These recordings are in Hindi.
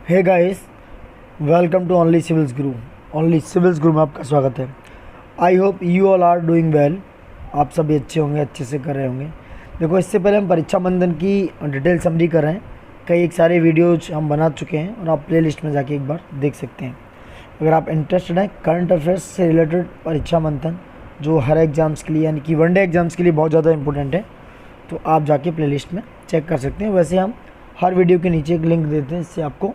Hey guys, welcome to only civils guru. Only civils guru में आपका स्वागत है। I hope you all are doing well. आप सभी अच्छे होंगे, अच्छे से कर रहे होंगे। देखो, इससे पहले हम परीक्षा बंधन की डिटेल समरी कर रहे हैं। कई एक सारे वीडियोज हम बना चुके हैं और आप प्लेलिस्ट में जाके एक बार देख सकते हैं। अगर आप इंटरेस्टेड हैं करंट अफेयर्स से रिलेटेड परीक्षा बंधन, जो हर एग्ज़ाम्स के लिए यानी कि वनडे एग्ज़ाम्स के लिए बहुत ज़्यादा इंपॉर्टेंट है, तो आप जाके प्लेलिस्ट में चेक कर सकते हैं। वैसे हम हर वीडियो के नीचे एक लिंक देते हैं, इससे आपको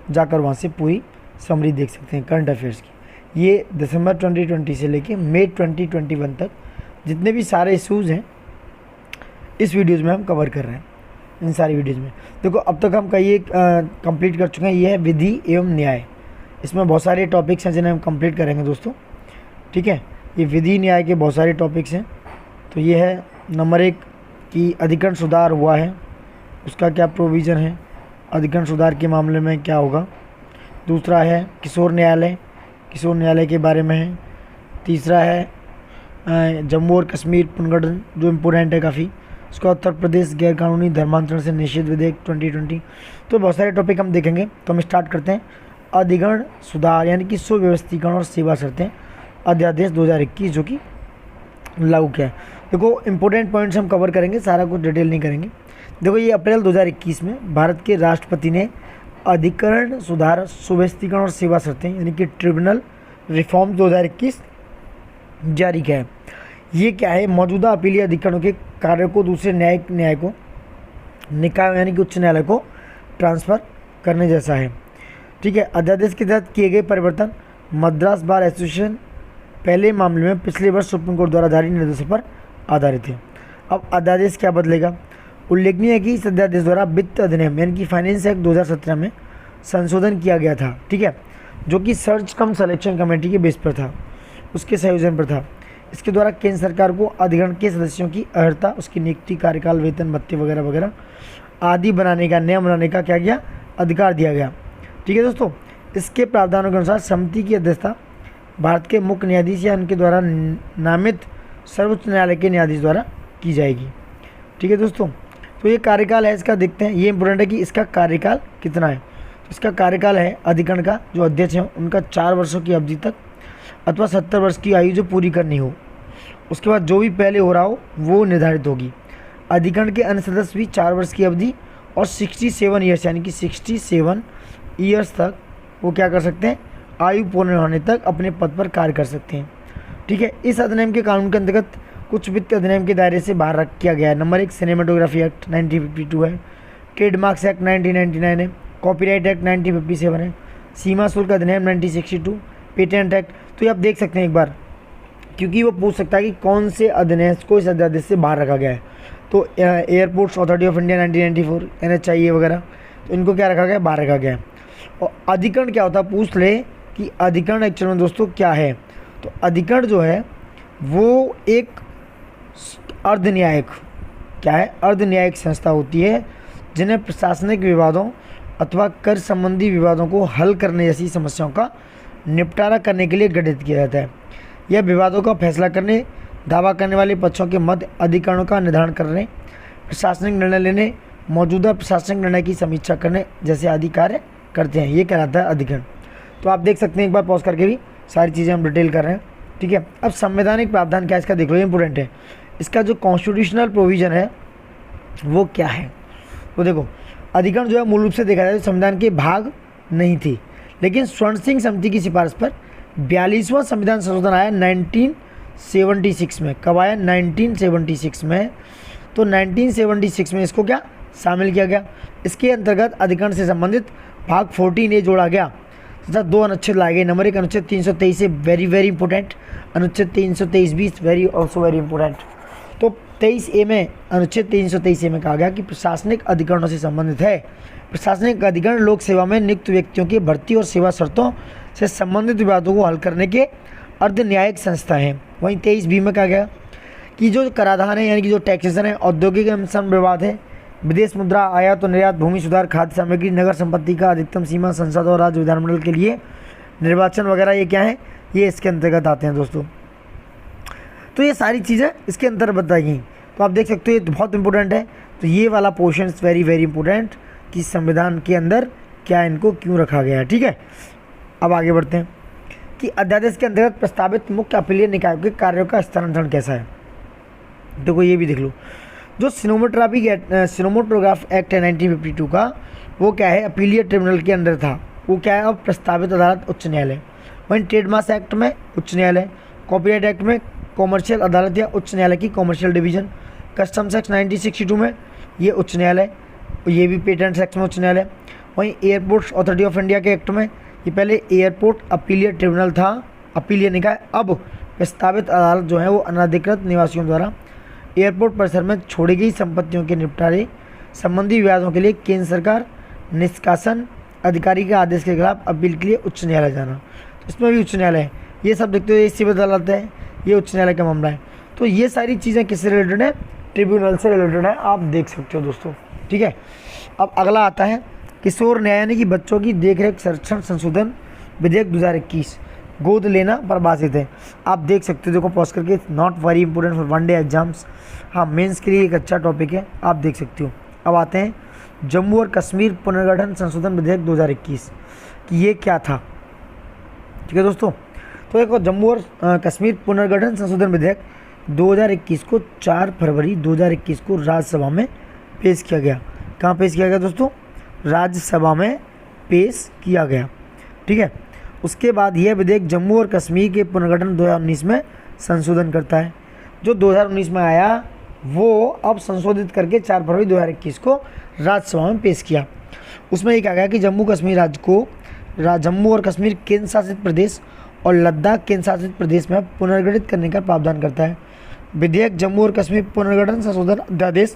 जाकर वहाँ से पूरी समरी देख सकते हैं करंट अफेयर्स की। ये दिसंबर 2020 से लेके मई 2021 तक जितने भी सारे इशूज़ हैं इस वीडियोज़ में हम कवर कर रहे हैं। इन सारी वीडियोज़ में देखो, अब तक हम कई एक कंप्लीट कर चुके हैं। ये है विधि एवं न्याय। इसमें बहुत सारे टॉपिक्स हैं जिन्हें हम कंप्लीट करेंगे दोस्तों, ठीक है। ये विधि न्याय के बहुत सारे टॉपिक्स हैं। तो ये है नंबर 1 कि अधिकरण सुधार हुआ है, उसका क्या प्रोविज़न है, अधिकरण सुधार के मामले में क्या होगा। दूसरा है किशोर न्यायालय के बारे में है। तीसरा है जम्मू और कश्मीर पुनर्गठन, जो इम्पोर्टेंट है काफ़ी। उसका उत्तर प्रदेश गैरकानूनी धर्मांतरण से निषेध विधेयक 2020। तो बहुत सारे टॉपिक हम देखेंगे। तो हम स्टार्ट करते हैं। अधिकरण सुधार यानी कि सुव्यवस्थीकरण और सेवा शर्तें अध्यादेश 2021 जो कि लागू किया है। देखो, इंपॉर्टेंट पॉइंट्स हम कवर करेंगे, सारा कुछ डिटेल नहीं करेंगे। देखो, ये अप्रैल 2021 में भारत के राष्ट्रपति ने अधिकरण सुधार सुव्यवस्थीकरण और सेवा शर्तें यानी कि ट्रिब्यूनल रिफॉर्म 2021 जारी किया है। ये क्या है? मौजूदा अपीलीय अधिकरणों के कार्य को दूसरे न्यायिक न्याय को निकाय यानी कि उच्च न्यायालय को ट्रांसफ़र करने जैसा है, ठीक है। अध्यादेश के तहत किए गए परिवर्तन मद्रास बार एसोसिएशन पहले मामले में पिछले वर्ष सुप्रीम कोर्ट द्वारा जारी निर्देशों पर आधारित है। अब अध्यादेश क्या बदलेगा? उल्लेखनीय है कि इस अध्यादेश द्वारा वित्त अधिनियम यानी कि फाइनेंस एक्ट 2017 में संशोधन किया गया था, ठीक है, जो कि सर्च कम सिलेक्शन कमेटी के बेस पर था, उसके संयोजन पर था। इसके द्वारा केंद्र सरकार को अधिकरण के सदस्यों की अर्हता, उसकी नियुक्ति, कार्यकाल, वेतन, भत्ते वगैरह वगैरह आदि बनाने का, नियम बनाने का क्या गया? अधिकार दिया गया, ठीक है दोस्तों। इसके प्रावधानों के अनुसार समिति की अध्यक्षता भारत के मुख्य न्यायाधीश या उनके द्वारा नामित सर्वोच्च न्यायालय के न्यायाधीश द्वारा की जाएगी, ठीक है दोस्तों। तो ये कार्यकाल है इसका, देखते हैं। ये इंपॉर्टेंट है कि इसका कार्यकाल कितना है। तो इसका कार्यकाल है अधिकरण का, जो अध्यक्ष हैं उनका 4 वर्षों की अवधि तक अथवा 70 वर्ष की आयु जो पूरी करनी हो, उसके बाद जो भी पहले हो रहा हो वो निर्धारित होगी। अधिकरण के अन्य सदस्य भी 4 वर्ष की अवधि और 67 ईयर्स यानी कि 67 ईयर्स तक वो क्या कर सकते हैं? आयु पूर्ण होने तक अपने पद पर कार्य कर सकते हैं, ठीक है। इस अधिनियम के कानून के अंतर्गत कुछ वित्त अधिनियम के दायरे से बाहर रख किया गया है। नंबर 1 सिनेमेटोग्राफी एक्ट 1952 है, ट्रेडमार्क्स एक्ट 1999 है, कॉपीराइट एक्ट 1957 है, सीमा शुल्क अधिनियम 1962, पेटेंट एक्ट। तो ये आप देख सकते हैं एक बार, क्योंकि वो पूछ सकता है कि कौन से अधिनियम को इस अध्यादेश से बाहर रखा गया है। तो airports authority of India 1994, NHIA वगैरह, तो इनको क्या रखा गया? बाहर रखा गया है। और अधिकरण क्या होता है? पूछ ले कि अधिकरण एक्चुअल में दोस्तों क्या है। तो अधिकरण जो है वो एक अर्ध न्यायिक क्या है? अर्ध न्यायिक संस्था होती है जिन्हें प्रशासनिक विवादों अथवा कर संबंधी विवादों को हल करने जैसी समस्याओं का निपटारा करने के लिए गठित किया जाता है। यह विवादों का फैसला करने, दावा करने वाले पक्षों के मध्य अधिकरणों का निर्धारण करने, प्रशासनिक निर्णय लेने, मौजूदा प्रशासनिक निर्णय की समीक्षा करने जैसे आदि कार्य करते हैं। ये कहलाता है अधिकरण। तो आप देख सकते हैं, एक बार पॉज करके भी सारी चीज़ें हम डिटेल कर रहे हैं, ठीक है। अब संवैधानिक प्रावधान क्या है इसका देख लो, ये इंपॉर्टेंट है। इसका जो कॉन्स्टिट्यूशनल प्रोविज़न है वो क्या है? तो देखो, अधिकरण जो है मूल रूप से देखा जाए तो संविधान के भाग नहीं थी, लेकिन स्वर्ण सिंह समिति की सिफारिश पर 42वां संविधान संशोधन आया 1976 में। कब आया? 1976 में। तो 1976 में इसको क्या शामिल किया गया? इसके अंतर्गत अधिकरण से संबंधित भाग 14A जोड़ा गया तथा 2 अनुच्छेद लाए गए। नंबर 1 अनुच्छेद 323 से वेरी इंपॉर्टेंट, अनुच्छेद 323 वेरी ऑल्सो वेरी इंपॉर्टेंट। तो 23A में, अनुच्छेद 323A में कहा गया कि प्रशासनिक अधिकरणों से संबंधित है। प्रशासनिक अधिकरण लोक सेवा में नियुक्त व्यक्तियों की भर्ती और सेवा शर्तों से संबंधित विवादों को हल करने के अर्ध न्यायिक संस्था हैं। वहीं 23B में कहा गया कि जो कराधान है यानी कि जो टैक्सेशन है, औद्योगिक एवं श्रम विवाद है, विदेश मुद्रा, आयात और निर्यात, भूमि सुधार, खाद्य सामग्री, नगर संपत्ति का अधिकतम सीमा, संसद और राज्य विधानमंडल के लिए निर्वाचन वगैरह, ये क्या है? ये इसके अंतर्गत आते हैं दोस्तों। तो ये सारी चीज़ें इसके अंतर्गत बताई गई। तो आप देख सकते हो ये तो बहुत इंपॉर्टेंट है। तो ये वाला पोर्शन वेरी इंपॉर्टेंट कि संविधान के अंदर क्या इनको क्यों रखा गया है। ठीक है, अब आगे बढ़ते हैं कि अध्यादेश के अंतर्गत प्रस्तावित मुख्य अपीलीय निकायों के कार्यों का स्थानांतरण कैसा है। देखो ये भी देख लो, जो सिनेमोटोग्राफ एक्ट है 1952 का, वो क्या है, अपीलीय ट्रिब्यूनल के अंदर था। वो क्या है, अब प्रस्तावित अदालत उच्च न्यायालय। वहीं ट्रेडमार्क एक्ट में उच्च न्यायालय, कॉपीराइट एक्ट में कॉमर्शियल अदालत या उच्च न्यायालय की कॉमर्शियल डिवीजन, कस्टम्स एक्ट 1962 में ये उच्च न्यायालय, ये भी पेटेंट्स एक्ट में उच्च न्यायालय। वहीं एयरपोर्ट्स अथॉरिटी ऑफ इंडिया के एक्ट में ये पहले एयरपोर्ट अपीलीय ट्रिब्यूनल था, अपीलीय निकाय। अब प्रस्तावित अदालत जो है वो अनधिकृत निवासियों द्वारा एयरपोर्ट परिसर में छोड़ी गई संपत्तियों के निपटारे संबंधी विवादों के लिए केंद्र सरकार निष्कासन अधिकारी के आदेश के खिलाफ अपील के लिए उच्च न्यायालय जाना। इसमें भी उच्च न्यायालय है, ये सब देखते हो, ये सिविल अदालत है, ये उच्च न्यायालय का मामला है। तो ये सारी चीज़ें किससे रिलेटेड है, ट्रिब्यूनल से रिलेटेड है, आप देख सकते हो दोस्तों। ठीक है, अब अगला आता है किशोर न्याय यानी कि बच्चों की देखरेख संरक्षण संशोधन विधेयक 2021 गोद लेना परिभाषित है। आप देख सकते हो, देखो पॉज करके, not very important for one day exams, हाँ मेंस के लिए एक अच्छा टॉपिक है, आप देख सकते हो। अब आते हैं जम्मू और कश्मीर पुनर्गठन संशोधन विधेयक 2021 कि ये क्या था। ठीक है दोस्तों, तो देखो जम्मू और कश्मीर पुनर्गठन संशोधन विधेयक 2021 को 4 फरवरी 2021 को राज्यसभा में पेश किया गया। कहाँ पेश किया गया दोस्तों, राज्यसभा में पेश किया गया। ठीक है, उसके बाद यह विधेयक जम्मू और कश्मीर के पुनर्गठन 2019 में संशोधन करता है। जो 2019 में आया वो अब संशोधित करके 4 फरवरी 2021 को राज्यसभा में पेश किया। उसमें ये कहा गया कि जम्मू कश्मीर राज्य को जम्मू और कश्मीर केंद्र शासित प्रदेश और लद्दाख केंद्र शासित प्रदेश में पुनर्गठित करने का प्रावधान करता है। विधेयक जम्मू और कश्मीर पुनर्गठन संशोधन अध्यादेश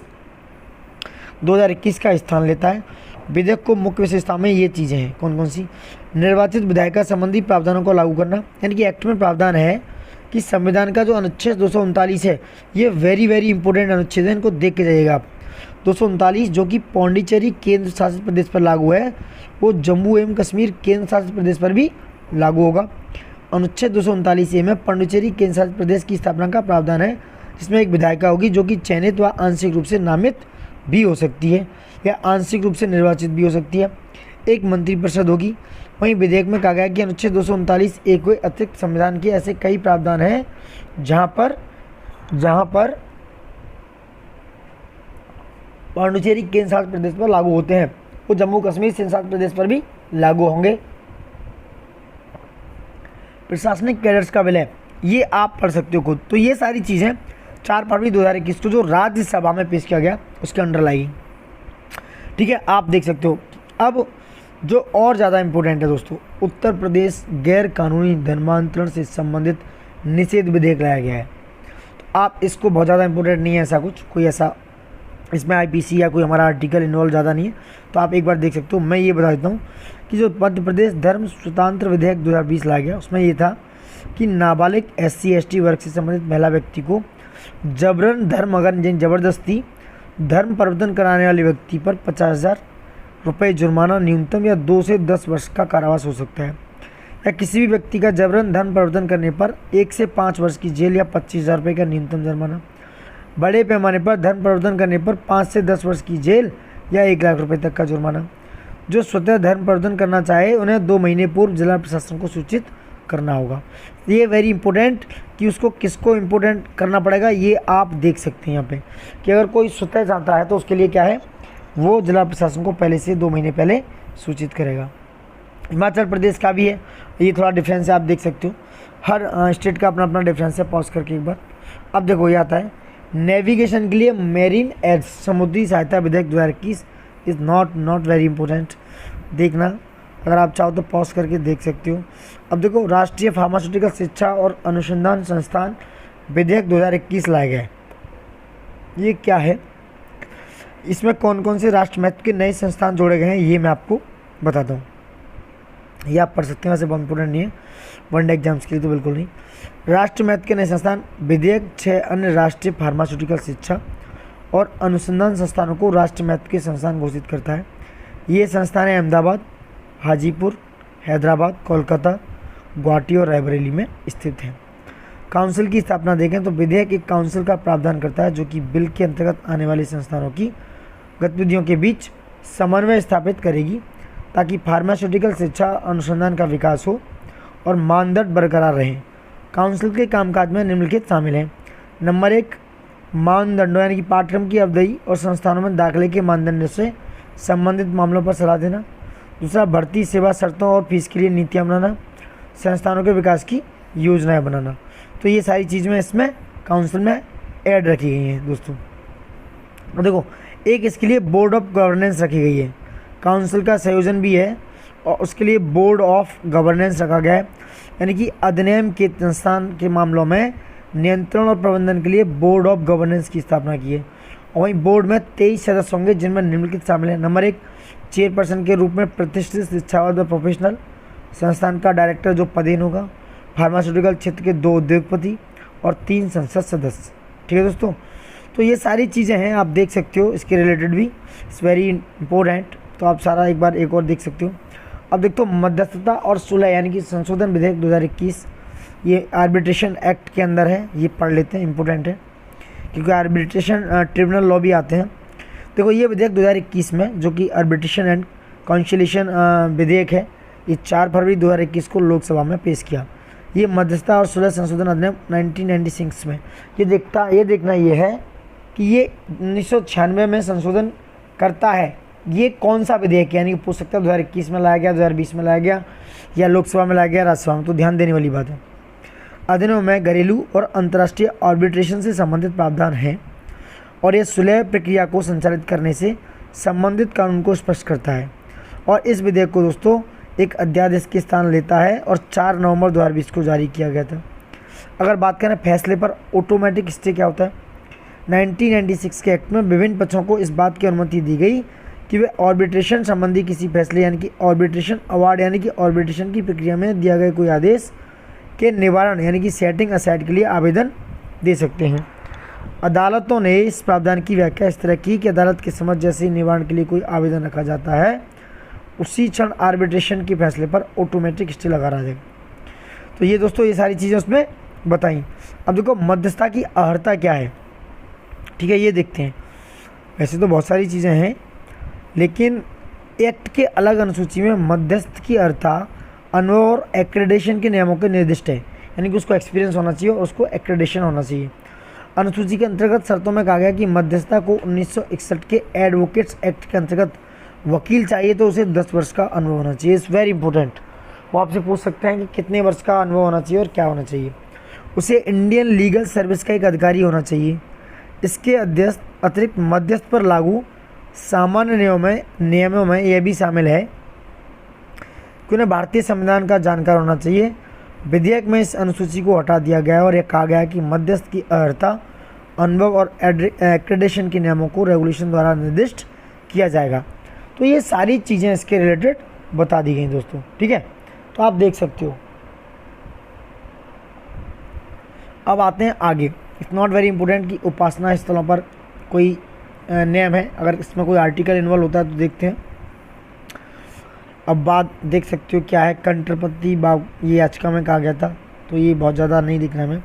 2021 का स्थान लेता है। विधेयक को मुख्य विशेषता में ये चीज़ें हैं, कौन कौन सी, निर्वाचित विधायिका संबंधी प्रावधानों को लागू करना, यानी कि एक्ट में प्रावधान है कि संविधान का जो अनुच्छेद 239 है, ये वेरी इंपॉर्टेंट अनुच्छेद है, इनको देख के जाइएगा आप। 239 जो कि पौंडीचेरी केंद्र शासित प्रदेश पर लागू है, वो जम्मू एवं कश्मीर केंद्र शासित प्रदेश पर भी लागू होगा। अनुच्छेद 239 में पौंडीचेरी केंद्र शासित प्रदेश की स्थापना का प्रावधान है, जिसमें एक विधायिका होगी जो कि चयनित व आंशिक रूप से नामित भी हो सकती है या आंशिक रूप से निर्वाचित भी हो सकती है। एक मंत्रिपरिषद होगी। वहीं विधेयक में कहा गया कि अनुच्छेद 239 एक कोई अतिरिक्त संविधान के ऐसे कई प्रावधान हैं जहां पर पौंडीचेरी केंद्र शासित प्रदेश पर लागू होते हैं, वो जम्मू कश्मीर केंद्र शासित प्रदेश पर भी लागू होंगे। प्रशासनिक कैडर्स का विलय, ये आप पढ़ सकते हो खुद। तो ये सारी चीज़ें 4 फरवरी 2021 को जो राज्यसभा में पेश किया गया उसके अंडर लाई। ठीक है, आप देख सकते हो। अब जो और ज़्यादा इम्पोर्टेंट है दोस्तों, उत्तर प्रदेश गैर कानूनी धर्मांतरण से संबंधित निषेध विधेयक लाया गया है। तो आप इसको बहुत ज़्यादा इम्पोर्टेंट नहीं है, ऐसा कुछ कोई ऐसा इसमें आईपीसी या कोई हमारा आर्टिकल इन्वॉल्व ज़्यादा नहीं है, तो आप एक बार देख सकते हो। मैं ये बता देता हूँ कि जो मध्य प्रदेश धर्म स्वतंत्र विधेयक 2020 लाया गया, उसमें ये था कि नाबालिग SC/ST वर्ग से संबंधित महिला व्यक्ति को जबरन धर्म अगर जबरदस्ती धर्म परिवर्तन कराने वाले व्यक्ति पर 50,000 रुपये जुर्माना न्यूनतम या 2 से 10 वर्ष का कारावास हो सकता है, या किसी भी व्यक्ति का जबरन धर्म परिवर्तन करने पर 1 से 5 वर्ष की जेल या 25,000 रुपये का न्यूनतम जुर्माना। बड़े पैमाने पर धर्म परिवर्तन करने पर 5 से 10 वर्ष की जेल या 1 लाख रुपये तक का जुर्माना। जो स्वतः धर्म परिवर्तन करना चाहे उन्हें 2 महीने पूर्व जिला प्रशासन को सूचित करना होगा। ये वेरी इंपॉर्टेंट कि उसको किसको इम्पोर्टेंट करना पड़ेगा, ये आप देख सकते हैं यहाँ पे कि अगर कोई स्वतः चाहता है तो उसके लिए क्या है, वो जिला प्रशासन को पहले से 2 महीने पहले सूचित करेगा। हिमाचल प्रदेश का भी है, ये थोड़ा डिफरेंस है, आप देख सकते हो। हर स्टेट का अपना अपना डिफरेंस है। पॉज करके एक बार अब देखो, ये आता है नेविगेशन के लिए मेरीन एड्स समुद्री सहायता विधेयक 2021 इज़ नॉट वेरी इंपॉर्टेंट। देखना अगर आप चाहो तो पॉज करके देख सकते हो। अब देखो, राष्ट्रीय फार्मास्यूटिकल शिक्षा और अनुसंधान संस्थान विधेयक 2021 लाया गया है। ये क्या है, इसमें कौन कौन से राष्ट्र महत्व के नए संस्थान जोड़े गए हैं, ये मैं आपको बताता हूँ। ये आप पढ़ सकते हैं, वैसे बहुत इंपॉर्टेंट नहीं है वनडे एग्जाम्स के लिए, तो बिल्कुल नहीं। राष्ट्र महत्व के नए संस्थान विधेयक 6 अन्य राष्ट्रीय फार्मास्यूटिकल शिक्षा और अनुसंधान संस्थानों को राष्ट्र महत्व के संस्थान घोषित करता है। ये संस्थान अहमदाबाद, हाजीपुर, हैदराबाद, कोलकाता, गुवाहाटी और रायबरेली में स्थित हैं। काउंसिल की स्थापना देखें तो विधेयक एक काउंसिल का प्रावधान करता है जो कि बिल के अंतर्गत आने वाले संस्थानों की गतिविधियों के बीच समन्वय स्थापित करेगी ताकि फार्मास्यूटिकल शिक्षा अनुसंधान का विकास हो और मानदंड बरकरार रहें। काउंसिल के कामकाज में निम्नलिखित शामिल हैं। नंबर 1, मानदंडों यानी कि पाठ्यक्रम की अवधि और संस्थानों में दाखिले के मानदंडों से संबंधित मामलों पर सलाह देना। दूसरा, भर्ती सेवा शर्तों और फीस के लिए नीतियाँ बनाना, संस्थानों के विकास की योजनाएं बनाना। तो ये सारी चीज़ें इसमें काउंसिल में ऐड रखी गई हैं दोस्तों। और देखो, एक इसके लिए बोर्ड ऑफ गवर्नेंस रखी गई है, काउंसिल का संयोजन भी है और उसके लिए बोर्ड ऑफ गवर्नेंस रखा गया है, यानी कि अधिनियम के संस्थान के मामलों में नियंत्रण और प्रबंधन के लिए बोर्ड ऑफ गवर्नेंस की स्थापना की है। और वहीं बोर्ड में 23 सदस्य होंगे जिनमें निम्नलिखित शामिल है। नंबर 1, चेयरपर्सन के रूप में प्रतिष्ठित शिक्षाविद व प्रोफेशनल, संस्थान का डायरेक्टर जो पदेन होगा, फार्मास्यूटिकल क्षेत्र के 2 उद्योगपति और 3 संसद सदस्य। ठीक है दोस्तों, तो ये सारी चीज़ें हैं, आप देख सकते हो इसके रिलेटेड भी, इट्स वेरी इंपॉर्टेंट। तो आप सारा एक बार एक और देख सकते हो। अब देखो, मध्यस्थता और सुलह यानी कि संशोधन विधेयक 2021, ये आर्बिट्रेशन एक्ट के अंदर है, ये पढ़ लेते हैं, इंपॉर्टेंट है क्योंकि आर्बिट्रेशन ट्रिब्यूनल लॉ भी आते हैं। देखो, ये विधेयक 2021 में, जो कि आर्बिट्रेशन एंड कॉन्सिलिएशन विधेयक है, ये 4 फरवरी 2021 को लोकसभा में पेश किया। ये मध्यस्थता और सुलह संशोधन अधिनियम 1996 में ये देखना ये है कि ये 1996 में संशोधन करता है। ये कौन सा विधेयक, यानी कि पूछ सकता है 2021 में लाया गया, 2020 में लाया गया, या लोकसभा में लाया गया, राज्यसभा में। तो ध्यान देने वाली बात है, अधिनियम में घरेलू और अंतर्राष्ट्रीय आर्बिट्रेशन से संबंधित प्रावधान हैं और यह सुलह प्रक्रिया को संचालित करने से संबंधित कानून को स्पष्ट करता है। और इस विधेयक को दोस्तों एक अध्यादेश के स्थान लेता है और 4 नवंबर 2020 को जारी किया गया था। अगर बात करें फैसले पर ऑटोमेटिक स्टे क्या होता है, 1996 के एक्ट में विभिन्न पक्षों को इस बात की अनुमति दी गई कि वे आर्बिट्रेशन संबंधी किसी फैसले यानी कि आर्बिट्रेशन अवार्ड यानी कि आर्बिट्रेशन की प्रक्रिया में दिया गया कोई आदेश के निवारण यानी कि सेटिंग असाइड के लिए आवेदन दे सकते हैं। अदालतों ने इस प्रावधान की व्याख्या इस तरह की कि अदालत की समझ जैसे ही निवारण के लिए कोई आवेदन रखा जाता है, उसी क्षण आर्बिट्रेशन के फैसले पर ऑटोमेटिक स्टे लगा रहा जाएगा। तो ये दोस्तों ये सारी चीज़ें उसमें बताई। अब देखो, मध्यस्थता की अर्हता क्या है, ठीक है, ये देखते हैं। वैसे तो बहुत सारी चीज़ें हैं, लेकिन एक्ट के अलग अनुसूची में मध्यस्थ की अर्हता अनुभव और एक्रेडिटेशन के नियमों के निर्दिष्ट है, यानी कि उसको एक्सपीरियंस होना चाहिए और उसको एक्रेडिटेशन होना चाहिए। अनुसूची के अंतर्गत शर्तों में कहा गया कि मध्यस्थता को 1961 के एडवोकेट्स एक्ट के अंतर्गत वकील चाहिए तो उसे 10 वर्ष का अनुभव होना चाहिए। It's very important. वो आपसे पूछ सकते हैं कि कितने वर्ष का अनुभव होना चाहिए और क्या होना चाहिए। उसे इंडियन लीगल सर्विस का एक अधिकारी होना चाहिए। इसके अतिरिक्त मध्यस्थ पर लागू सामान्य नियमों में यह भी शामिल है कि उन्हें भारतीय संविधान का जानकार होना चाहिए। विधेयक में इस अनुसूची को हटा दिया गया और यह कहा गया कि मध्यस्थ की अर्हता अनुभव और एक्रेडिटेशन के नियमों को रेगुलेशन द्वारा निर्दिष्ट किया जाएगा। तो ये सारी चीज़ें इसके रिलेटेड बता दी गई दोस्तों, ठीक है। तो आप देख सकते हो। अब आते हैं आगे। इट्स नॉट वेरी इंपॉर्टेंट कि उपासना स्थलों पर कोई नियम है, अगर इसमें कोई आर्टिकल इन्वॉल्व होता है तो देखते हैं। अब बात देख सकते हो क्या है, कंट्रपति बाग, ये याचिका में कहा गया था, तो ये बहुत ज़्यादा नहीं दिख रहा है हमें।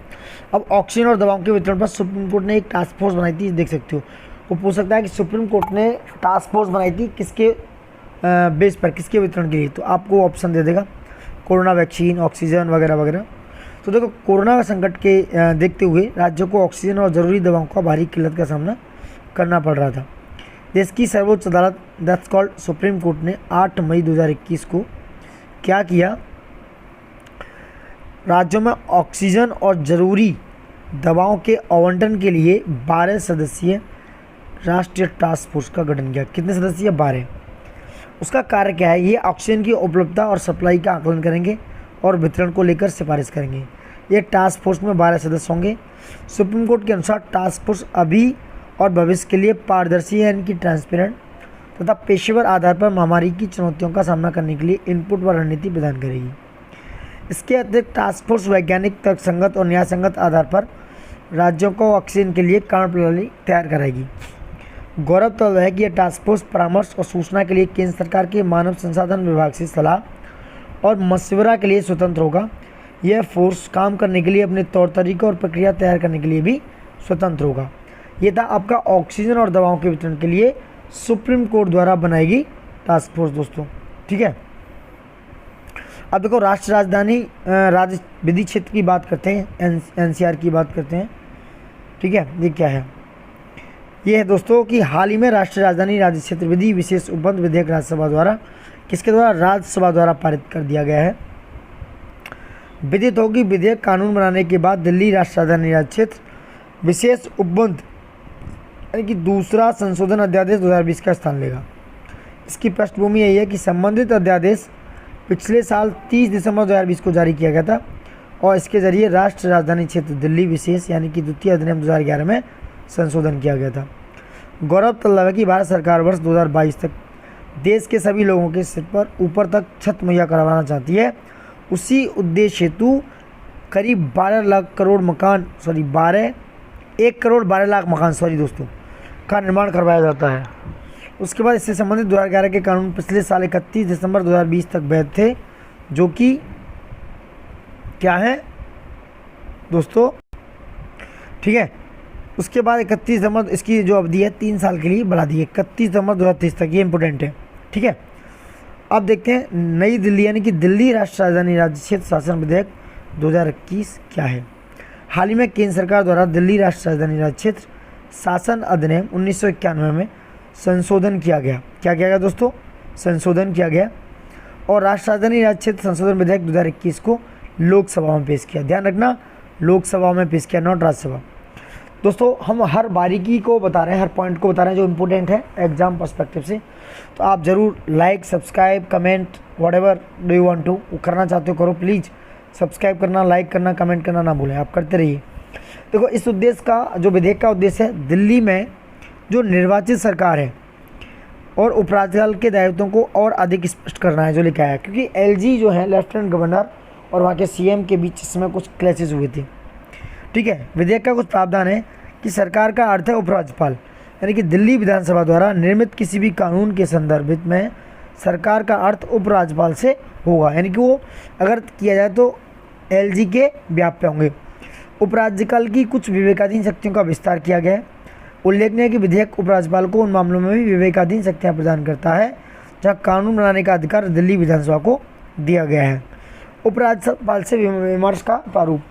अब ऑक्सीजन और दवाओं के वितरण पर सुप्रीम कोर्ट ने एक टास्क फोर्स बनाई थी, देख सकते हो। वो पूछ सकता है कि सुप्रीम कोर्ट ने टास्क फोर्स बनाई थी किसके बेस पर, किसके वितरण के लिए, तो आपको ऑप्शन दे देगा कोरोना वैक्सीन, ऑक्सीजन वगैरह वगैरह। तो देखो, कोरोना संकट के देखते हुए राज्यों को ऑक्सीजन और ज़रूरी दवाओं का भारी किल्लत का सामना करना पड़ रहा था। देश की सर्वोच्च अदालत दैट्स कॉल्ड सुप्रीम कोर्ट ने 8 मई 2021 को क्या किया, राज्यों में ऑक्सीजन और ज़रूरी दवाओं के आवंटन के लिए 12 सदस्यीय राष्ट्रीय टास्क फोर्स का गठन किया। कितने सदस्य? 12। उसका कार्य क्या है? ये ऑक्सीजन की उपलब्धता और सप्लाई का आकलन करेंगे और वितरण को लेकर सिफारिश करेंगे। ये टास्क फोर्स में 12 सदस्य होंगे। सुप्रीम कोर्ट के अनुसार टास्क फोर्स अभी और भविष्य के लिए पारदर्शी है, यानी कि ट्रांसपेरेंट तथा पेशेवर आधार पर महामारी की चुनौतियों का सामना करने के लिए इनपुट व रणनीति प्रदान करेगी। इसके अतिरिक्त टास्क फोर्स वैज्ञानिक, तर्कसंगत और न्यायसंगत आधार पर राज्यों को ऑक्सीजन के लिए कार्य प्रणाली तैयार कराएगी। गौरतलब है कि यह टास्क फोर्स परामर्श और सूचना के लिए केंद्र सरकार के मानव संसाधन विभाग से सलाह और मशवरा के लिए स्वतंत्र होगा। यह फोर्स काम करने के लिए अपने तौर तरीकों और प्रक्रिया तैयार करने के लिए भी स्वतंत्र होगा। ये था आपका ऑक्सीजन और दवाओं के वितरण के लिए सुप्रीम कोर्ट द्वारा बनाई गई टास्क फोर्स दोस्तों। ठीक है। अब देखो राष्ट्र राजधानी राज्य विधि क्षेत्र की बात करते हैं, एनसीआर की बात करते हैं। ठीक है, ये क्या है? ये है दोस्तों कि हाल ही में राष्ट्रीय राजधानी राज्य क्षेत्र विधि विशेष उपबंध विधेयक राज्यसभा द्वारा, किसके द्वारा? राज्यसभा द्वारा पारित कर दिया गया है। विदित होगी विधेयक कानून बनाने के बाद दिल्ली राष्ट्रीय राजधानी राज्य क्षेत्र विशेष उपबंध यानी कि दूसरा संशोधन अध्यादेश 2020 का स्थान लेगा। इसकी पृष्ठभूमि यही है कि संबंधित अध्यादेश पिछले साल 30 दिसंबर 2020 को जारी किया गया था और इसके जरिए राष्ट्रीय राजधानी क्षेत्र दिल्ली विशेष यानी कि द्वितीय अधिनियम 2011 में संशोधन किया गया था। गौरव तलब है कि भारत सरकार वर्ष 2022 तक देश के सभी लोगों के सिर पर ऊपर तक छत मुहैया करवाना चाहती है। उसी उद्देश्य हेतु करीब 1 करोड़ मकान दोस्तों का निर्माण करवाया जाता है। उसके बाद इससे संबंधित 2011 के कानून पिछले साल 31 दिसंबर 2020 तक वैध थे, जो कि क्या है दोस्तों? ठीक है, उसके बाद 31 दिसंबर इसकी जो अवधि है 3 साल के लिए बढ़ा दी है, 31 दिसंबर 2023 तक। ये इंपॉर्टेंट है। ठीक है, अब देखते हैं नई दिल्ली यानी कि दिल्ली राष्ट्र राजधानी राज्य क्षेत्र शासन विधेयक 2021 क्या है। हाल ही में केंद्र सरकार द्वारा दिल्ली राष्ट्र राजधानी राज्य क्षेत्र शासन अधिनियम 1991 में संशोधन किया गया। क्या किया गया दोस्तों? संशोधन किया गया और राष्ट्र राजधानी राज्य क्षेत्र संशोधन विधेयक 2021 को लोकसभा में पेश किया। ध्यान रखना, लोकसभा में पेश किया, नॉट राज्यसभा। दोस्तों हम हर बारीकी को बता रहे हैं, हर पॉइंट को बता रहे हैं जो इम्पोर्टेंट है एग्जाम पर्सपेक्टिव से। तो आप ज़रूर like, subscribe, comment, whatever do you want to करना चाहते हो करो। प्लीज़ सब्सक्राइब करना, लाइक करना, कमेंट करना ना भूलें, आप करते रहिए। देखो इस उद्देश्य का जो विधेयक का उद्देश्य है, दिल्ली में जो निर्वाचित सरकार है और उपराज्यपाल के दायित्वों को और अधिक स्पष्ट करना है, जो लिखा है। क्योंकि एलजी जो है लेफ्टिनेंट गवर्नर और वहाँ के सीएम के बीच इस समय कुछ क्लैशेस हुए थे। ठीक है, विधेयक का कुछ प्रावधान है कि सरकार का अर्थ है उपराज्यपाल यानी कि दिल्ली विधानसभा द्वारा निर्मित किसी भी कानून के संदर्भ में सरकार का अर्थ उपराज्यपाल से होगा, यानी कि वो अगर किया जाए तो एलजी के व्याप्य होंगे। उपराज्यपाल की कुछ विवेकाधीन शक्तियों का विस्तार किया गया है। उल्लेखनीय है कि विधेयक उपराज्यपाल को उन मामलों में भी विवेकाधीन शक्तियाँ प्रदान करता है जहाँ कानून बनाने का अधिकार दिल्ली विधानसभा को दिया गया है। उपराज्यपाल से विमर्श का प्रारूप,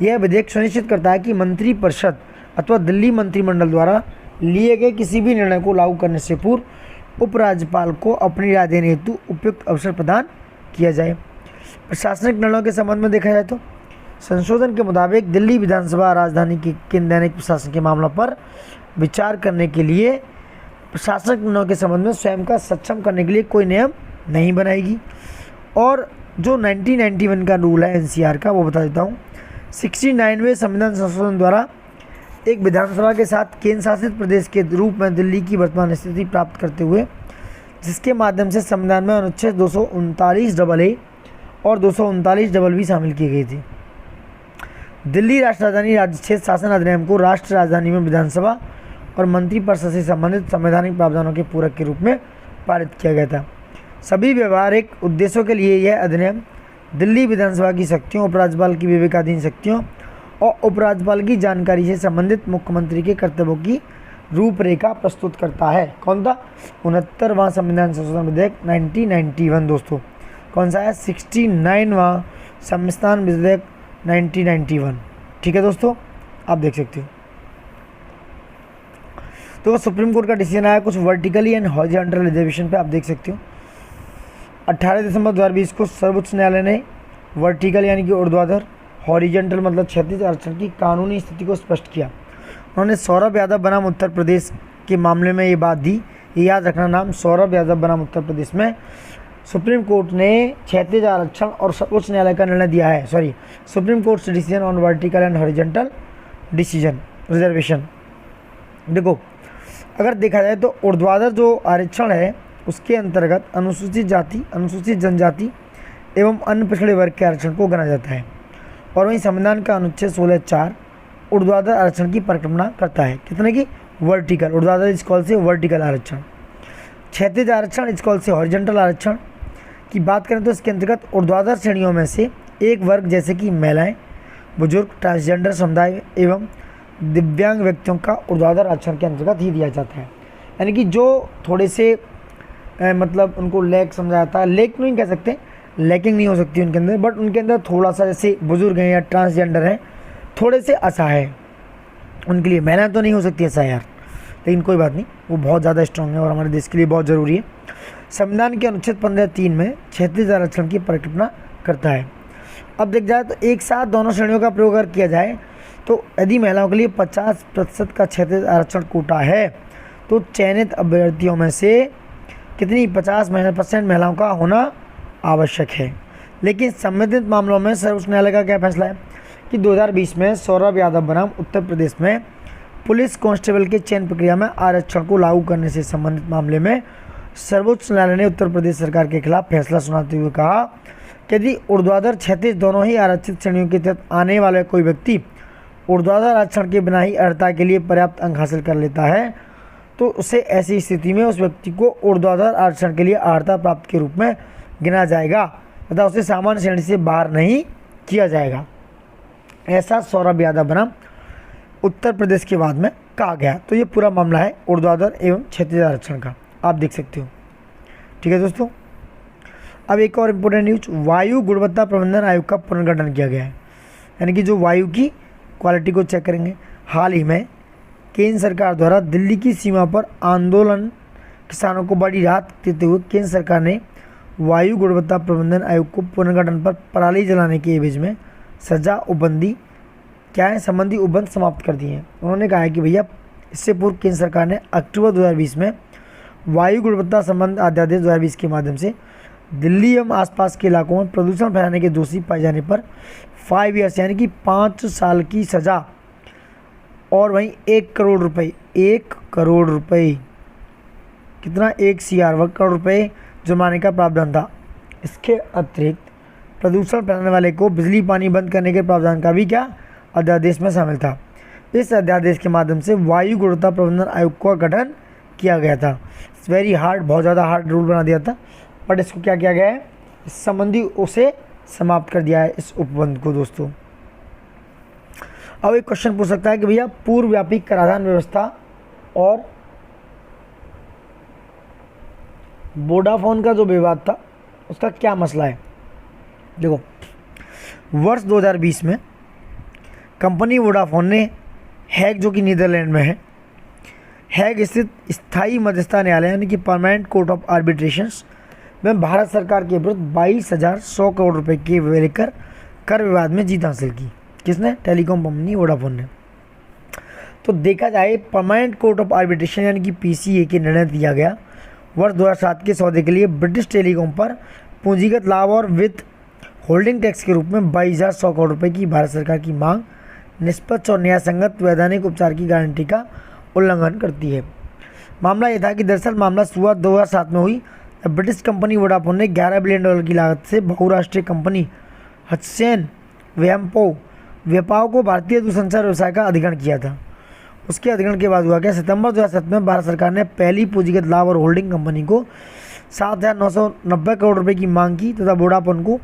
यह विधेयक सुनिश्चित करता है कि मंत्रिपरिषद अथवा दिल्ली मंत्रिमंडल द्वारा लिए गए किसी भी निर्णय को लागू करने से पूर्व उपराज्यपाल को अपनी राय देने हेतु उपयुक्त अवसर प्रदान किया जाए। प्रशासनिक निर्णयों के संबंध में देखा जाए तो संशोधन के मुताबिक दिल्ली विधानसभा राजधानी के केंद्र दैनिक प्रशासन के मामलों पर विचार करने के लिए प्रशासनिक निर्णयों के संबंध में स्वयं का सक्षम करने के लिए कोई नियम नहीं बनाएगी। और जो 1991 का रूल है एनसीआर का, वो बता देता हूँ। 69वें संविधान संशोधन द्वारा एक विधानसभा के साथ केंद्र शासित प्रदेश के रूप में दिल्ली की वर्तमान स्थिति प्राप्त करते हुए, जिसके माध्यम से संविधान में अनुच्छेद 239AA और 239BB शामिल की गई थी। दिल्ली राष्ट्र राजधानी राज्य क्षेत्र शासन अधिनियम को राष्ट्र राजधानी में विधानसभा और मंत्रिपरिषद से संबंधित संवैधानिक प्रावधानों के पूरक के रूप में पारित किया गया था। सभी व्यवहारिक उद्देश्यों के लिए यह अधिनियम दिल्ली विधानसभा की शक्तियों, उपराज्यपाल की विवेकाधीन शक्तियों और उपराज्यपाल की जानकारी से संबंधित मुख्यमंत्री के कर्तव्यों की रूपरेखा प्रस्तुत करता है। कौन था? 69वां संविधान संशोधन विधेयक 1991 दोस्तों। कौन सा है? 69वां संविधान विधेयक 1991। ठीक है दोस्तों, आप देख सकते हो। तो सुप्रीम कोर्ट का डिसीजन आया कुछ वर्टिकली एंड हॉरिजॉन्टल रिजर्वेशन पे, आप देख सकते हो। 18 दिसंबर 2020 को सर्वोच्च न्यायालय ने वर्टिकल यानी कि ऊर्ध्वाधर, हॉरिजॉन्टल मतलब क्षैतिज आरक्षण की कानूनी स्थिति को स्पष्ट किया। उन्होंने सौरभ यादव बनाम उत्तर प्रदेश के मामले में ये बात दी, ये याद रखना नाम, सौरभ यादव बनाम उत्तर प्रदेश में सुप्रीम कोर्ट ने क्षैतिज आरक्षण और सर्वोच्च न्यायालय का निर्णय दिया है। Supreme court decision on vertical and horizontal decision reservation. देखो अगर देखा जाए तो ऊर्ध्वाधर जो आरक्षण है उसके अंतर्गत अनुसूचित जाति, अनुसूचित जनजाति एवं अन्य पिछड़े वर्ग के आरक्षण को गणा जाता है। और वहीं संविधान का अनुच्छेद 16(4) ऊर्ध्वाधर आरक्षण की परिकल्पना करता है। कितने की? वर्टिकल। ऊर्ध्वाधर इज कॉल्ड से वर्टिकल आरक्षण। क्षैतिज आरक्षण इज कॉल्ड से हॉरिजॉन्टल आरक्षण की बात करें तो इसके अंतर्गत ऊर्ध्वाधर श्रेणियों में से एक वर्ग जैसे कि महिलाएं, बुजुर्ग, ट्रांसजेंडर समुदाय एवं दिव्यांग व्यक्तियों का ऊर्ध्वाधर आरक्षण के अंतर्गत ही दिया जाता है। यानी कि जो थोड़े से मतलब उनको लैक समझा जाता है। लैक नहीं कह सकते, लैकिंग नहीं हो सकती उनके अंदर, बट उनके अंदर थोड़ा सा, जैसे बुजुर्ग हैं या ट्रांसजेंडर हैं, थोड़े से असहाय है, उनके लिए महिला तो नहीं हो सकती ऐसा यार, लेकिन कोई बात नहीं, वो बहुत ज़्यादा स्ट्रांग है और हमारे देश के लिए बहुत ज़रूरी है। संविधान के अनुच्छेद 15(3) में क्षेत्रीय आरक्षण की परिकल्पना करता है। अब देख जाए तो एक साथ दोनों श्रेणियों का प्रयोग अगर किया जाए तो यदि महिलाओं के लिए 50% का क्षेत्रीय आरक्षण कोटा है तो चयनित अभ्यर्थियों में से कितनी 50% महिलाओं का होना आवश्यक है। लेकिन संबंधित मामलों में सर्वोच्च न्यायालय का क्या फैसला है कि 2020 में सौरभ यादव बनाम उत्तर प्रदेश में पुलिस कांस्टेबल के चयन प्रक्रिया में आरक्षण को लागू करने से संबंधित मामले में सर्वोच्च न्यायालय ने उत्तर प्रदेश सरकार के खिलाफ फैसला सुनाते हुए कहा कि यदि ऊर्ध्वाधर क्षैतिज दोनों ही आरक्षित श्रेणियों के तहत आने वाला कोई व्यक्ति ऊर्ध्वाधर आरक्षण के बिना ही अर्हता के लिए पर्याप्त अंक हासिल कर लेता है तो उसे ऐसी स्थिति में उस व्यक्ति को ऊर्ध्वाधर आरक्षण के लिए अर्हता प्राप्त के रूप में गिना जाएगा तथा उसे सामान्य श्रेणी से बाहर नहीं किया जाएगा। ऐसा सौरभ यादव बनाम उत्तर प्रदेश के बाद में कहा गया। तो ये पूरा मामला है ऊर्ध्वाधर एवं क्षैतिज आरक्षण का, आप देख सकते हो। ठीक है दोस्तों, अब एक और इम्पोर्टेंट न्यूज, वायु गुणवत्ता प्रबंधन आयोग का पुनर्गठन किया गया है, यानी कि जो वायु की क्वालिटी को चेक करेंगे। हाल ही में केंद्र सरकार द्वारा दिल्ली की सीमा पर आंदोलन किसानों को बड़ी राहत देते हुए केंद्र सरकार ने वायु गुणवत्ता प्रबंधन आयोग को पुनर्गठन पर पराली जलाने के एवज में सजा उपबंदी क्या है संबंधी उपबंध समाप्त कर दिए हैं। उन्होंने कहा है कि भैया इससे पूर्व केंद्र सरकार ने अक्टूबर 2020 में वायु गुणवत्ता संबंध अध्यादेश 2020 के माध्यम से दिल्ली एवं आसपास के इलाकों में प्रदूषण फैलाने के दोषी पाए जाने पर 5 ईयर्स यानी कि 5 साल की सज़ा और वहीं 1 करोड़ रुपए, 1 करोड़ रुपए, कितना 1 करोड़ रुपए जुर्माने का प्रावधान था। इसके अतिरिक्त प्रदूषण फैलाने वाले को बिजली पानी बंद करने के प्रावधान का भी क्या अध्यादेश में शामिल था। इस अध्यादेश के माध्यम से वायु गुणवत्ता प्रबंधन आयोग का गठन किया गया था। इट्स वेरी हार्ड, बहुत ज़्यादा हार्ड रूल बना दिया था, बट इसको क्या किया गया है, इस संबंधी उसे समाप्त कर दिया है इस उपबंध को दोस्तों। अब एक क्वेश्चन पूछ सकता है कि भैया पूर्व व्यापी कराधान व्यवस्था और वोडाफोन का जो विवाद था उसका क्या मसला है। देखो, वर्ष 2020 में कंपनी वोडाफोन ने हैग, जो कि नीदरलैंड में है, हैग स्थित स्थायी मध्यस्थता न्यायालय यानी कि परमानेंट कोर्ट ऑफ आर्बिट्रेशंस में भारत सरकार के विरुद्ध 22,100 करोड़ रुपए के लेकर कर विवाद में जीत हासिल की। किसने? टेलीकॉम कंपनी वोडाफोन ने। तो देखा जाए परमानेंट कोर्ट ऑफ आर्बिट्रेशन यानी कि PCA के निर्णय दिया गया वर्ष 2007 के सौदे के लिए ब्रिटिश टेलीकॉम पर पूंजीगत लाभ और वित्त होल्डिंग टैक्स के रूप में 22,100 करोड़ रुपए की भारत सरकार की मांग निष्पक्ष और न्यायसंगत वैधानिक उपचार की गारंटी का उल्लंघन करती है। मामला यह था कि दरअसल मामला शुरुआत 2007 में हुई जब ब्रिटिश कंपनी वोडाफोन ने $11 बिलियन की लागत से बहुराष्ट्रीय कंपनी हचसेन वेपाओ को भारतीय दूरसंचार व्यवसाय का अधिग्रहण किया था। उसके अधिग्रहण के बाद हुआ क्या, सितंबर 2007 में भारत सरकार ने पहली पूंजीगत लाभ और होल्डिंग कंपनी को 7,990 करोड़ रुपए की मांग की तथा वोडाफोन को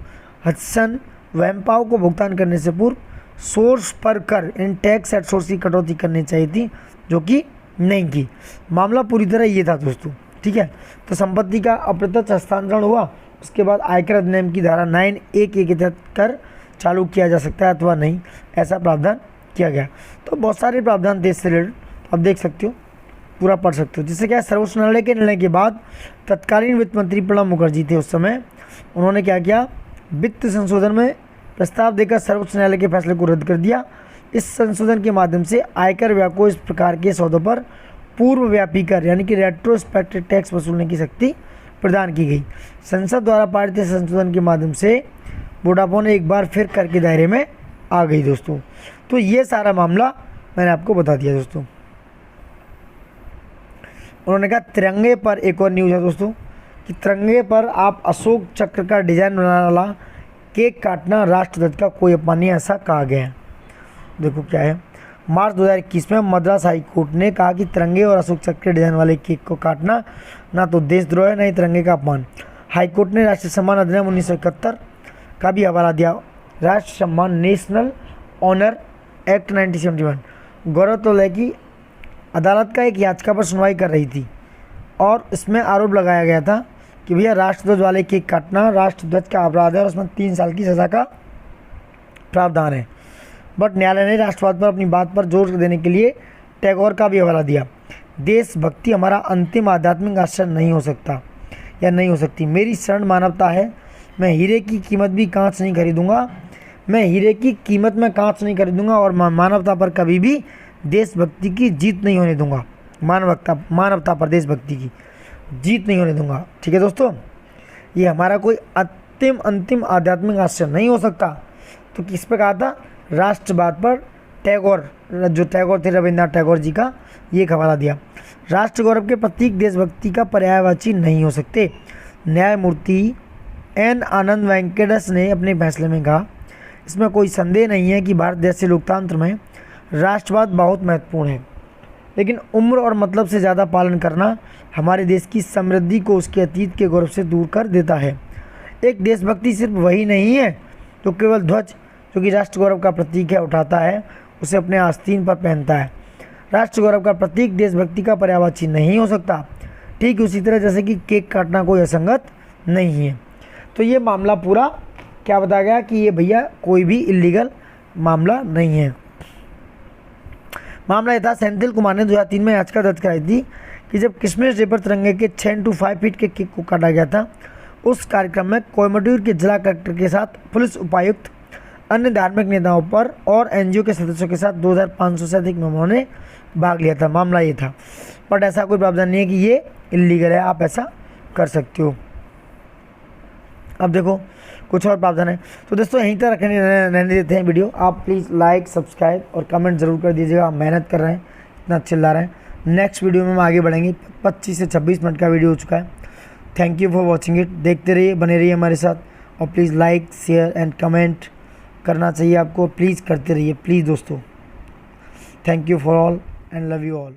हचसन वेपाओ को भुगतान करने से पूर्व सोर्स पर कर इन टैक्स एट सोर्स की कटौती करनी चाहिए थी, जो कि नहीं की। मामला पूरी तरह ये था दोस्तों। ठीक है, तो संपत्ति का अप्रत्यक्ष हस्तांतरण हुआ, उसके बाद आयकर अधिनियम की धारा 9(1)(a) के तहत कर चालू किया जा सकता है अथवा नहीं, ऐसा प्रावधान किया गया। तो बहुत सारे प्रावधान थे इससे रिलेटेड, आप देख सकते हो, पूरा पढ़ सकते हो। जिससे क्या, सर्वोच्च न्यायालय के निर्णय के बाद तत्कालीन वित्त मंत्री प्रणब मुखर्जी थे उस समय, उन्होंने क्या किया, वित्त संशोधन में प्रस्ताव देकर सर्वोच्च न्यायालय के फैसले को रद्द कर दिया। इस संशोधन के माध्यम से आयकर विभाग को इस प्रकार के सौदों पर पूर्व व्यापी कर यानी कि रेट्रोस्पेक्टिव टैक्स वसूलने की शक्ति प्रदान की गई। संसद द्वारा पारित संशोधन के माध्यम से वोडाफोन एक बार फिर कर के दायरे में आ गई दोस्तों। तो ये सारा मामला मैंने आपको बता दिया दोस्तों। उन्होंने कहा तिरंगे पर एक और न्यूज़ है दोस्तों कि तिरंगे पर आप अशोक चक्र का डिजाइन बनाने वाला केक काटना राष्ट्रध्वज का कोई अपमान नहीं, ऐसा कहा गया है। देखो क्या है, मार्च 2021 में मद्रास हाई कोर्ट ने कहा कि तिरंगे और अशोक चक्र के डिजाइन वाले केक को काटना ना तो देशद्रोह है, ना ही तिरंगे का अपमान। हाई कोर्ट ने राष्ट्रीय सम्मान अधिनियम 1971 का भी हवाला दिया। राष्ट्रीय सम्मान नेशनल ऑनर एक्ट 1971 गौरतलब है कि अदालत का एक याचिका पर सुनवाई कर रही थी और इसमें आरोप लगाया गया था कि भैया राष्ट्रध्वज वाले केक काटना राष्ट्रध्वज का अपराध है और उसमें 3 साल की सज़ा का प्रावधान है। बट न्यायालय ने राष्ट्रवाद पर अपनी बात पर जोर देने के लिए टैगोर का भी हवाला दिया। देशभक्ति हमारा अंतिम आध्यात्मिक आश्रय नहीं हो सकता या नहीं हो सकती। मेरी शरण मानवता है। मैं हीरे की कीमत भी कांच नहीं खरीदूंगा। मैं हीरे की कीमत में कांच नहीं खरीदूंगा और मानवता पर कभी भी देशभक्ति की जीत नहीं होने दूंगा। मानवता पर देशभक्ति की जीत नहीं होने दूंगा। ठीक है दोस्तों, ये हमारा कोई अंतिम आध्यात्मिक आश्रय नहीं हो सकता। तो किस पे कहा था? राष्ट्रवाद पर टैगोर, जो टैगोर थे रविन्द्रनाथ टैगोर जी का, ये हवाला दिया। राष्ट्र गौरव के प्रतीक देशभक्ति का पर्यायवाची नहीं हो सकते। न्यायमूर्ति एन आनंद वेंकटेश ने अपने फैसले में कहा, इसमें कोई संदेह नहीं है कि भारत जैसे लोकतंत्र में राष्ट्रवाद बहुत महत्वपूर्ण है, लेकिन उम्र और मतलब से ज़्यादा पालन करना हमारे देश की समृद्धि को उसके अतीत के गौरव से दूर कर देता है। एक देशभक्ति सिर्फ वही नहीं है जो केवल ध्वज, जो कि राष्ट्र गौरव का प्रतीक है, उठाता है, उसे अपने आस्तीन पर पहनता है। राष्ट्र गौरव का प्रतीक देशभक्ति का पर्यायवाची नहीं हो सकता, ठीक उसी तरह जैसे कि केक काटना कोई असंगत नहीं है। तो ये मामला पूरा क्या बताया गया कि ये भैया कोई भी इलीगल मामला नहीं है। मामला यह था, सेंथिल कुमार ने 2003 में याचिका दर्ज कराई थी कि जब क्रिसमस डे पर तिरंगे के 6 to 5 फीट के केक को काटा गया था, उस कार्यक्रम में कोयम्बटूर के जिला कलेक्टर के साथ पुलिस उपायुक्त, अन्य धार्मिक नेताओं पर और एनजीओ के सदस्यों के साथ 2500 से अधिक मेहमानों ने भाग लिया था। मामला ये था, बट ऐसा कोई प्रावधान नहीं है कि ये इलीगल है, आप ऐसा कर सकते हो। अब देखो कुछ और प्रावधान है। तो दोस्तों यहीं तक रहने देते हैं वीडियो। आप प्लीज़ लाइक, सब्सक्राइब और कमेंट ज़रूर कर दीजिएगा। हम मेहनत कर रहे हैं, इतना चिल्ला रहे हैं। नेक्स्ट वीडियो में हम आगे बढ़ेंगे। 25 से 26 मिनट का वीडियो हो चुका है। Thank you for watching it. देखते रहिए, बने रहिए हमारे साथ और please like, share and comment करना चाहिए आपको। प्लीज़ करते रहिए, प्लीज़ दोस्तों। Thank you for all and love you all.